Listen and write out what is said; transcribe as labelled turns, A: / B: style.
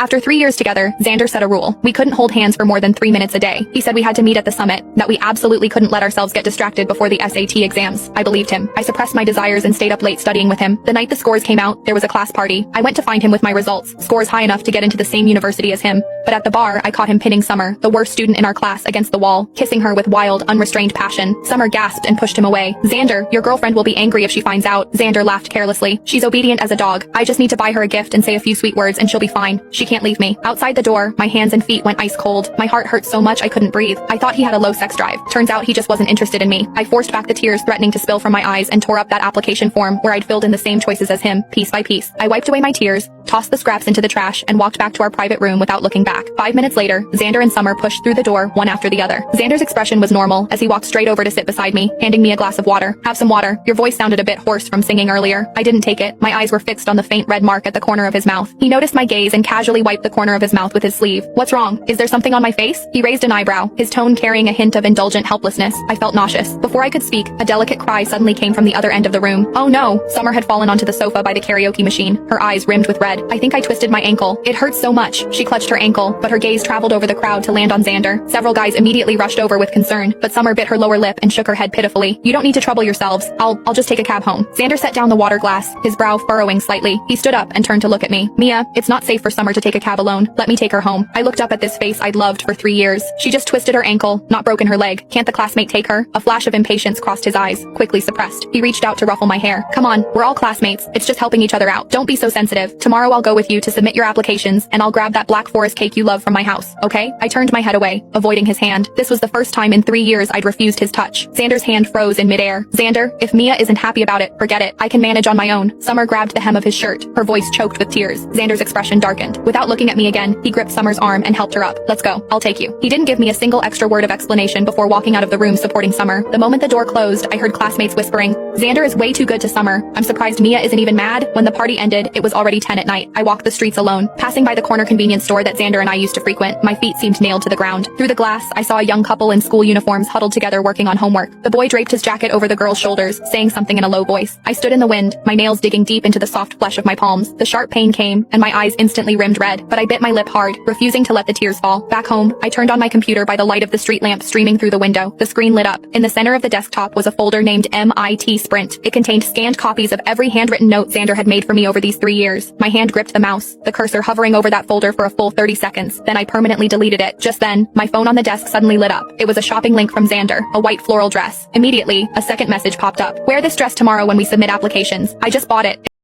A: After 3 years together, Xander set a rule. We couldn't hold hands for more than 3 minutes a day. He said we had to meet at the summit, that we absolutely couldn't let ourselves get distracted before the SAT exams. I believed him. I suppressed my desires and stayed up late studying with him. The night the scores came out, there was a class party. I went to find him with my results, scores high enough to get into the same university as him. But at the bar, I caught him pinning Summer, the worst student in our class, against the wall, kissing her with wild, unrestrained passion. Summer gasped and pushed him away. Xander, your girlfriend will be angry if she finds out. Xander laughed carelessly. She's obedient as a dog. I just need to buy her a gift and say a few sweet words and she'll be fine. She can't leave me. Outside the door, my hands and feet went ice cold. My heart hurt so much I couldn't breathe. I thought he had a low sex drive. Turns out he just wasn't interested in me. I forced back the tears threatening to spill from my eyes and tore up that application form where I'd filled in the same choices as him, piece by piece. I wiped away my tears, tossed the scraps into the trash, and walked back to our private room without looking back. 5 minutes later, Xander and Summer pushed through the door, one after the other. Xander's expression was normal as he walked straight over to sit beside me, handing me a glass of water. Have some water. Your voice sounded a bit hoarse from singing earlier. I didn't take it. My eyes were fixed on the faint red mark at the corner of his mouth. He noticed my gaze and casually wiped the corner of his mouth with his sleeve. What's wrong? Is there something on my face? He raised an eyebrow, his tone carrying a hint of indulgent helplessness. I felt nauseous. Before I could speak, a delicate cry suddenly came from the other end of the room. Oh no! Summer had fallen onto the sofa by the karaoke machine, her eyes rimmed with red. I think I twisted my ankle. It hurt so much. She clutched her ankle, but her gaze traveled over the crowd to land on Xander. Several guys immediately rushed over with concern, but Summer bit her lower lip and shook her head pitifully. You don't need to trouble yourselves. I'll just take a cab home. Xander set down the water glass, his brow furrowing slightly. He stood up and turned to look at me. Mia, it's not safe for Summer to take a cab alone. Let me take her home. I looked up at this face I'd loved for 3 years. She just twisted her ankle, not broken her leg. Can't the classmate take her? A flash of impatience crossed his eyes, quickly suppressed. He reached out to ruffle my hair. Come on, we're all classmates. It's just helping each other out. Don't be so sensitive. Tomorrow I'll go with you to submit your applications, and I'll grab that Black Forest cake you love from my house, okay? I turned my head away, avoiding his hand. This was the first time in 3 years I'd refused his touch. Xander's hand froze in midair. Xander, if Mia isn't happy about it, forget it. I can manage on my own. Summer grabbed the hem of his shirt, her voice choked with tears. Xander's expression darkened. Without looking at me again, he gripped Summer's arm and helped her up. Let's go. I'll take you. He didn't give me a single extra word of explanation before walking out of the room supporting Summer. The moment the door closed, I heard classmates whispering, Xander is way too good to Summer. I'm surprised Mia isn't even mad. When the party ended, it was already 10 at night. I walked the streets alone, passing by the corner convenience store that Xander and I used to frequent. My feet seemed nailed to the ground. Through the glass, I saw a young couple in school uniforms huddled together working on homework. The boy draped his jacket over the girl's shoulders, saying something in a low voice. I stood in the wind, my nails digging deep into the soft flesh of my palms. The sharp pain came, and my eyes instantly rimmed red, but I bit my lip hard, refusing to let the tears fall. Back home, I turned on my computer by the light of the street lamp streaming through the window. The screen lit up. In the center of the desktop was a folder named MIT Sprint. It contained scanned copies of every handwritten note Xander had made for me over these 3 years. My hand gripped the mouse, the cursor hovering over that folder for a full 30 seconds. Then I permanently deleted it. Just then, my phone on the desk suddenly lit up. It was a shopping link from Xander, a white floral dress. Immediately, a second message popped up. Wear this dress tomorrow when we submit applications. I just bought it.